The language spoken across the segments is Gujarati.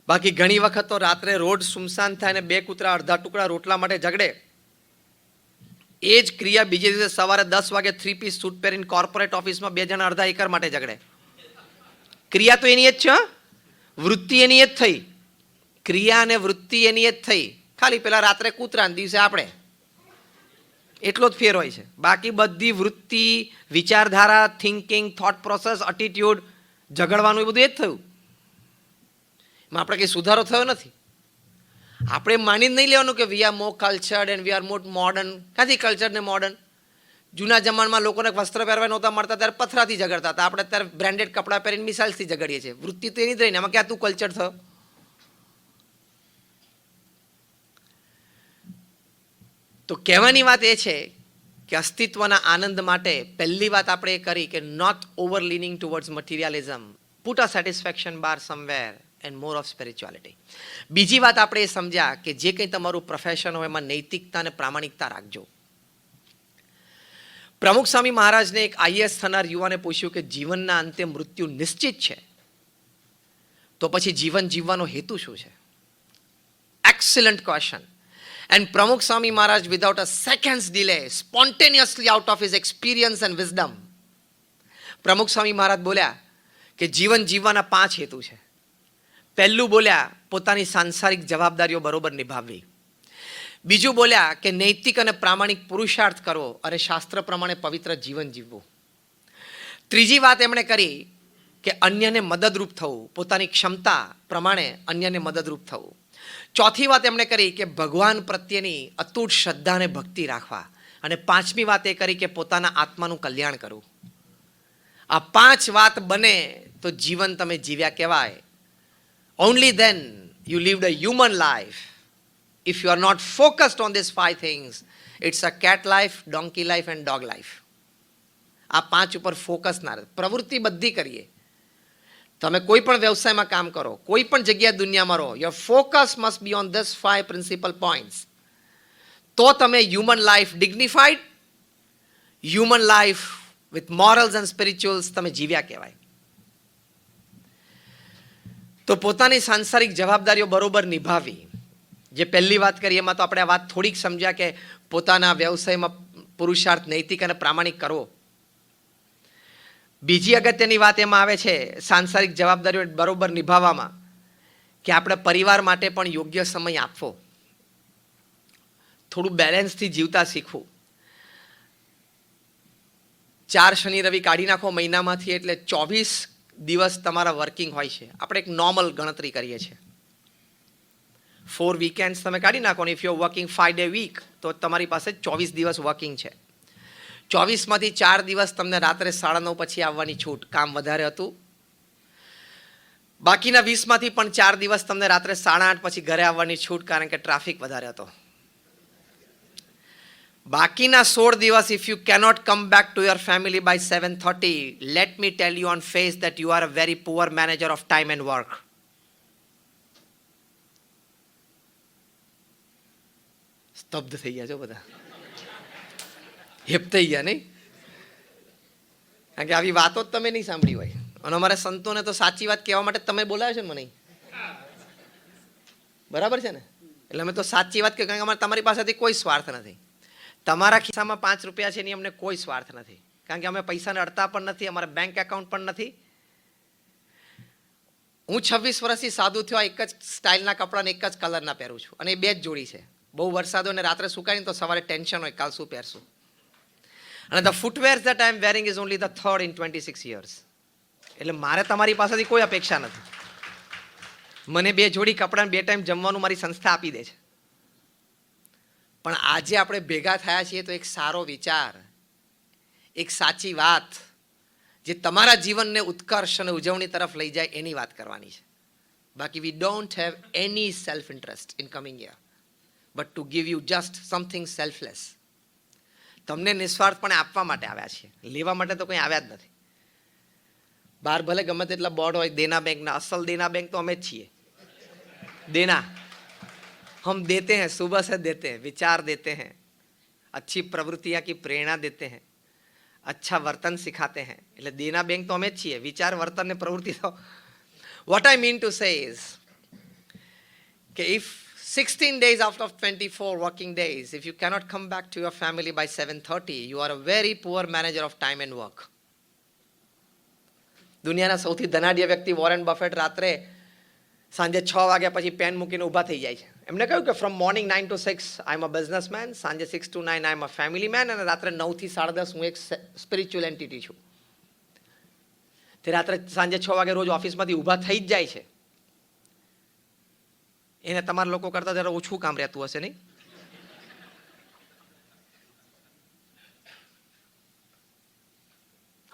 બાકી ઘણી વખત તો રાત્રે રોડ સુમસાન થાય અને બે કૂતરા અડધા ટુકડા રોટલા માટે ઝઘડે. એ જ ક્રિયા બીજે દિવસે સવારે 10 વાગે 3 પીસ સૂટ પહેરીને કોર્પોરેટ ઓફિસમાં બે જણા અડધા એકર માટે ઝઘડે. ક્રિયા તો એની જ છે, વૃત્તિ એની જ થઈ. ક્રિયા અને વૃત્તિ એની જ થઈ. ખાલી પેલા રાત્રે કૂતરા દિવસે આપણે, એટલો જ ફેર હોય છે. બાકી બધી વૃત્તિ, વિચારધારા, થિંકિંગ, થોટ પ્રોસેસ, એટીટ્યુડ, ઝઘડવાનું એ બધું એ જ થયું. એમાં આપણે કંઈ સુધારો થયો નથી. આપણે માની નહીં લેવાનું કે we are more cultured and we are more modern. ક્યાંથી કલ્ચર ને મોડર્ન? જૂના જમાનામાં લોકોને વસ્ત્ર પહેરવા નહોતા મળતા ત્યારે પથરાથી ઝઘડતા હતા. આપણે અત્યારે બ્રાન્ડેડ કપડાં પહેરીને મિસાઇલ્સથી ઝઘડીએ છીએ. વૃત્તિ તો એની જ રહીને, એમાં ક્યાં તું કલ્ચર થયો? તો કહેવાની વાત એ છે કે અસ્તિત્વના આનંદ માટે પહેલી વાત આપણે એ કરી કે not over leaning towards materialism, put a satisfaction bar somewhere and more of spirituality. બીજી વાત આપણે એ સમજ્યા કે જે કંઈ તમારું પ્રોફેશન હોય એમાં નૈતિકતા અને પ્રામાણિકતા રાખજો. પ્રમુખ સ્વામી મહારાજને એક આઈએએસ થનાર યુવાને પૂછ્યું કે જીવનના અંતે મૃત્યુ નિશ્ચિત છે, તો પછી જીવન જીવવાનો હેતુ શું છે? Excellent question. And Pramukh Swami Maharaj, without a second's delay, spontaneously out of his experience and wisdom, Pramukh Swami Maharaj બોલ્યા કે જીવન જીવવાના 5 હેતુ છે. પહેલું બોલ્યા પોતાની સાંસારિક જવાબદારીઓ બરોબર નિભાવવી. બીજું બોલ્યા કે નૈતિક અને પ્રામાણિક પુરુષાર્થ કરવો અને શાસ્ત્ર પ્રમાણે પવિત્ર જીવન જીવવું. ત્રીજી વાત એમણે કરી કે અન્યને મદદરૂપ થવું, પોતાની ક્ષમતા પ્રમાણે અન્યને મદદરૂપ થવું. ચોથી વાત એમણે કરી કે ભગવાન પ્રત્યેની અતૂટ શ્રદ્ધા અને ભક્તિ રાખવા. અને પાંચમી વાત એ કરી કે પોતાના આત્માનું કલ્યાણ કરવું. આ 5 વાત બને તો જીવન તમે જીવ્યા કહેવાય. Only then you lived a human life. If you are not focused on this 5 things, it's a cat life, donkey life and dog life. આ 5 ઉપર ફોકસ ના રહે. પ્રવૃત્તિ બધી કરીએ. તમે કોઈ પણ વ્યવસાયમાં કામ કરો, કોઈ પણ જગ્યાએ દુનિયામાં રહો, your focus must be on this 5 principal points. તો તમે human life ડિગ્નિફાઈડ, human life with morals and સ્પિરિચ્યુઅલ્સ તમે જીવ્યા કહેવાય. તો પોતાની સાંસારિક જવાબદારીઓ બરોબર નિભાવવી, જે પહેલી વાત કરી એમાં તો આપણે આ વાત થોડીક સમજ્યા કે પોતાના વ્યવસાયમાં પુરુષાર્થ નૈતિક અને પ્રામાણિક કરવો. બીજી અગત્યની વાત એમાં આવે છે સાંસારિક જવાબદારીઓ બરોબર નિભાવવામાં કે આપણે પરિવાર માટે પણ યોગ્ય સમય આપવો, થોડું બેલેન્સથી જીવતા શીખવું. 4 શનિ રવિ કાઢી નાખો મહિનામાંથી, એટલે 24 દિવસ તમારા વર્કિંગ હોય છે. આપણે એક નોર્મલ ગણતરી કરીએ છીએ. 4 વીકેન્ડ્સ તમે કાઢી નાખો ને if you are working 5 day week તો તમારી પાસે 24 દિવસ વર્કિંગ છે. 24માંથી 4 દિવસ તમને રાત્રે 9:30 પછી આવવાની છૂટ, કામ વધારે હતું. બાકીના 20માંથી પણ 4 દિવસ તમને રાત્રે 8:30 પછી ઘરે આવવાની છૂટ, કારણ કે ટ્રાફિક વધારે હતો. બાકીના 16 દિવસ if you cannot come back to your family by 7:30, let me tell you on face that you are a very poor manager of time and work. સ્તબ્ધ થઈ ગયા છો બધા, હેપ થઈ ગયા નહીં? કારણ કે આવી વાતો જ તમે નહીં સાંભળી હોય. અને અમારે સંતોને તો સાચી વાત કહેવા માટે તમે બોલાવ્યો છે ને મને, બરાબર છે ને? એટલે અમે તો સાચી વાત કહ્યું, કારણ કે અમારે તમારી પાસેથી કોઈ સ્વાર્થ નથી. તમારા ખિસ્સામાં 5 રૂપિયા છે એની અમને કોઈ સ્વાર્થ નથી, કારણ કે અમે પૈસાને અડતા પણ નથી, અમારા બેંક એકાઉન્ટ પણ નથી. હું 26 વર્ષથી સાધુ થયો, એક જ સ્ટાઇલના કપડાને એક જ કલરના પહેરું છું, અને એ 2 જ જોડી છે. બહુ વરસાદ હોય ને રાત્રે સુકાઈને તો સવારે ટેન્શન હોય કાલ શું પહેરશું. અને the footwear that I am wearing is only the third in 26 years. એટલે મારે તમારી પાસેથી કોઈ અપેક્ષા નથી. મને 2 જોડી કપડાં 2 ટાઈમ જમવાનું મારી સંસ્થા આપી દે છે. પણ આજે આપણે ભેગા થયા છીએ તો એક સારો વિચાર, એક સાચી વાત જે તમારા જીવનને ઉત્કર્ષ અને ઉજવણી તરફ લઈ જાય એની વાત કરવાની છે. બાકી we don't have any self interest in coming here, but to give you just something selfless. તમને નિસ્વાર્થપણે આપવા માટે આવ્યા છીએ, લેવા માટે તો કંઈ આવ્યા જ નથી. બહાર ભલે ગમે તેટલા બોર્ડ હોય દેના બેંકના, અસલ દેના બેંક તો અમે જ છીએ. દેના हम देते हैं, सुबह से देते हैं, विचार देते हैं, अच्छी प्रवृत्तियां की प्रेरणा देते हैं, अच्छा वर्तन सिखाते हैं. એટલે દેના બેંક તો અમે જ છીએ, વિચાર વર્તન ને પ્રવૃત્તિ તો. What I mean to say is કે if 16 days out of 24 working days, if you cannot come back to your family by 7:30, you are a very poor manager of time and work. દુનિયાના સૌથી ધનાઢ્ય વ્યક્તિ વોરેન બફેટ રાત્રે સાંજે 6 વાગ્યા પછી પેન મૂકીને ઊભા થઈ જાય છે. એમને કહ્યું કે from morning 9 to 6 I am a businessman, સાંજે 6 to 9 I am a family man, અને રાત્રે 9 થી 10:30 હું એક સ્પિરિચ્યુઅલ એન્ટિટી છું. તે રાત્રે સાંજે 6 વાગે રોજ ઓફિસમાંથી ઊભા થઈ જ જાય છે. એને તમારા લોકો કરતા જરા ઓછું કામ રહેતું હશે નહીં?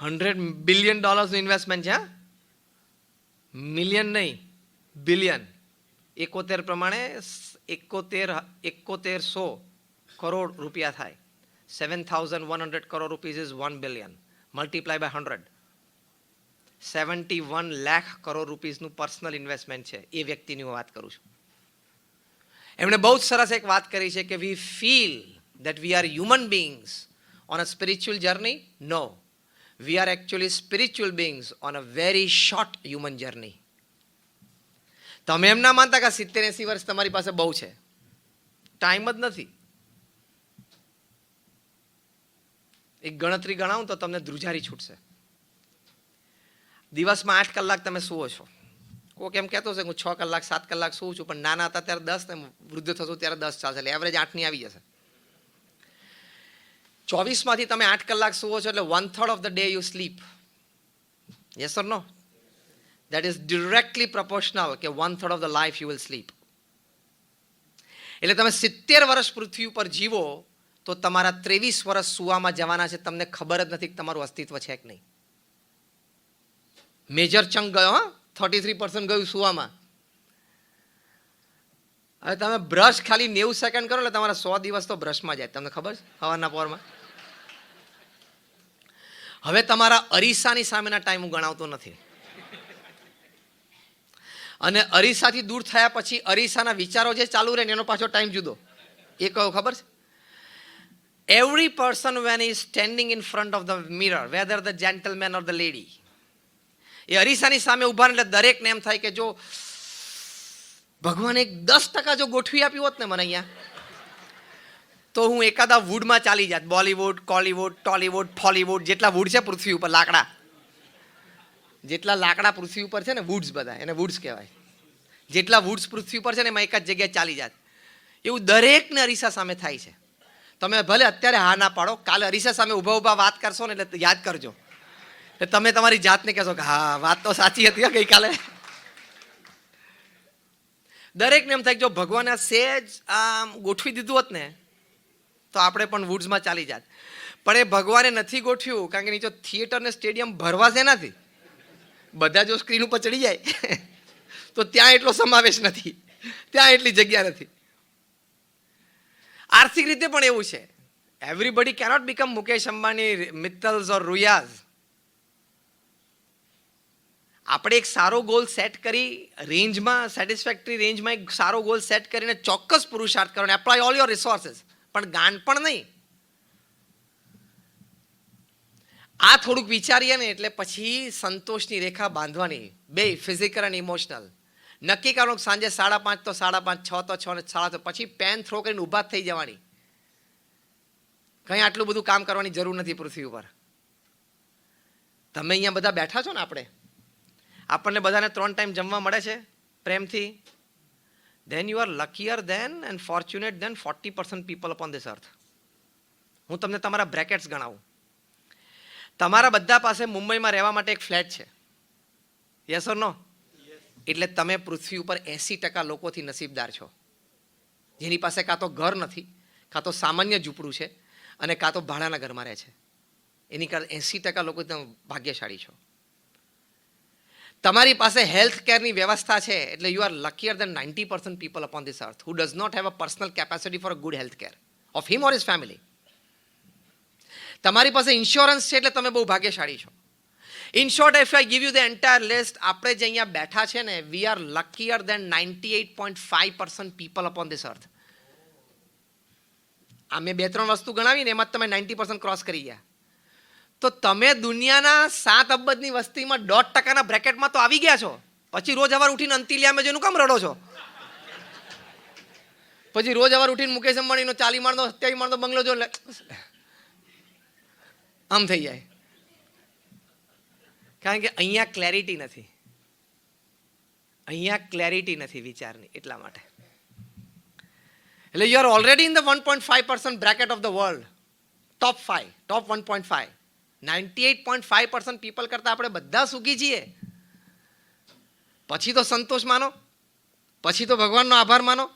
$100 billion નું ઇન્વેસ્ટમેન્ટ છે, મિલિયન નહીં, બિલિયન. 71 પ્રમાણે 7100 કરોડ રૂપિયા થાય. 7,100 crore rupees is 1 billion. Multiply by 100. 71 lakh crore રૂપીસનું પર્સનલ ઇન્વેસ્ટમેન્ટ છે. એ વ્યક્તિની હું વાત કરું છું. એમણે બહુ જ સરસ એક વાત કરી છે કે વી feel that we are human beings on a spiritual journey. No, we are actually spiritual beings on a very short human journey. તમે એમ ના માનતા કે 70-80 વર્ષ તમારી પાસે બહુ છે, ટાઈમ જ નથી. એક ગણતરી ગણાવું તો તમને ધ્રુજારી છૂટશે. દિવસમાં 8 કલાક તમે સૂવો છો. કોઈક એમ કહેતો છે હું 6 કલાક 7 કલાક સૂવું છું, પણ નાના હતા ત્યારે 10 ને વૃદ્ધ થશું ત્યારે 10 ચાલશે, એટલે એવરેજ 8ની આવી જશે. 24 માંથી તમે 8 કલાક સૂવો છો એટલે 1/3 of the day you sleep. Yes or no? That is directly proportional કે 1/3 of the life you will sleep. એટલે તમે 70 વર્ષ પૃથ્વી ઉપર જીવો તો તમારા 23 વર્ષ સૂવામાં જવાના છે, તમને ખબર જ નથી કે તમારું અસ્તિત્વ છે કે નહીં. મેજર ચંક ગયો, હા, 33% ગયું સૂવામાં. હવે તમે બ્રશ ખાલી 90 સેકન્ડ કરો એટલે તમારા 100 દિવસ તો બ્રશમાં જાય, તમને ખબર છે, સવારના પોરમાં. હવે તમારા અરીસાની સામેના ટાઈમ હું ગણાવતો નથી, અને અરીસાથી દૂર થયા પછી અરીસાના વિચારો જે ચાલુ રહે એનો પાછો ટાઈમ જુદો. એ કયો ખબર છે? Every person when he is standing in front of the mirror, whether the gentleman or the lady, એ અરીસાની સામે ઉભા એટલે દરેકને એમ થાય કે જો ભગવાને 10% જો ગોઠવી આપ્યું હોત ને મને અહીંયા, તો હું એકાદા વુડમાં ચાલી જાત. બોલીવુડ, કોલીવુડ, ટોલીવુડ, ફોલીવુડ, જેટલા વુડ છે પૃથ્વી ઉપર, લાકડા, જેટલા લાકડા પૃથ્વી ઉપર છે ને, વુડ્સ બધા, એને વુડ્સ કહેવાય. જેટલા વુડ્સ પૃથ્વી ઉપર છે ને એમાં એક જ જગ્યાએ ચાલી જાત. એવું દરેકને અરીસા સામે થાય છે. તમે ભલે અત્યારે હા ના પાડો, કાલે અરીસા સામે ઊભા ઊભા વાત કરશો ને એટલે યાદ કરજો, તમે તમારી જાતને કહેશો કે હા વાત તો સાચી હતી ગઈકાલે. દરેકને એમ થાય કે જો ભગવાને આ સેજ આમ ગોઠવી દીધું હોત ને તો આપણે પણ વુડ્સમાં ચાલી જાત. પણ એ ભગવાને નથી ગોઠવ્યું, કારણ કે નીચે થિયેટર ને સ્ટેડિયમ ભરવા છે નથી, બધા જો સ્ક્રીન ઉપર ચડી જાય તો ત્યાં એટલો સમાવેશ નથી, ત્યાં એટલી જગ્યા નથી. આર્થિક રીતે પણ એવું છે. Everybody cannot become Mukesh Ambani, Mittals or Ruias. આપણે એક સારો ગોલ સેટ કરી, રેન્જમાં, સેટિસ્ફેક્ટરી રેન્જમાં એક સારો ગોલ સેટ કરીને ચોક્કસ પુરુષાર્થ કરો, એપ્લાય ઓલ યોર રિસોર્સિસ, પણ ગાંડ પણ નહીં. આ થોડુંક વિચારીએ ને એટલે પછી સંતોષની રેખા બાંધવાની, બે ફિઝિકલ અને ઇમોશનલ. નક્કી કરવાનું સાંજે 5:30 તો 5:30, 6 તો 6 ને 6:30, પછી પેન થ્રો કરીને ઊભા થઈ જવાની. કંઈ આટલું બધું કામ કરવાની જરૂર નથી પૃથ્વી ઉપર. તમે અહીંયા બધા બેઠા છો ને, આપણને બધાને 3 ટાઈમ જમવા મળે છે પ્રેમથી. then you are luckier than and fortunate than 40% people upon this earth. હું તમને તમારા બ્રેકેટ્સ ગણાવું. તમારા બધા પાસે મુંબઈમાં રહેવા માટે એક ફ્લેટ છે. યસ ઓર નો? એટલે તમે પૃથ્વી ઉપર 80% લોકોથી નસીબદાર છો, જેની પાસે કાં તો ઘર નથી, કાં તો સામાન્ય ઝૂંપડું છે, અને કાં તો ભાડાના ઘરમાં રહે છે. એની કરતાં 80% લોકો તમે ભાગ્યશાળી છો. તમારી પાસે હેલ્થ કેરની વ્યવસ્થા છે, એટલે you are luckier than 90% people upon this earth who does not have a personal capacity for a good health care of him or his family. તમારી પાસે ઇન્સ્યોરન્સ છે એટલે તમે બહુ ભાગ્યશાળી છો. In short, if I give you the entire list, આપણે જે અહીંયા બેઠા છે ને, we are luckier than 98.5% people upon this earth. આ મેં 2-3 વસ્તુ ગણાવીને એમાં તમે 90% ક્રોસ કરી ગયા. તો તમે દુનિયાના 7 અબજની વસ્તીમાં 1.5%ના બ્રેકેટમાં તો આવી ગયા છો. પછી રોજ સવાર ઉઠીને અંતિલિયામાં જેનું કામ રડો છો? પછી રોજ સવાર ઉઠીને મુકેશ અંબાણીનો 40 માળનો 27 માળનો બંગલો જો આમ થઈ જાય. કારણ કે અહીંયા ક્લેરિટી નથી, અહીંયા ક્લેરિટી નથી વિચારની, એટલા માટે. એટલે you R already in the 1.5% bracket of the world, top 5, top 1.5. 98.5% people કરતાં આપણે બધા સુખી છીએ. પછી તો સંતોષ માનો, પછી તો ભગવાનનો આભાર માનો.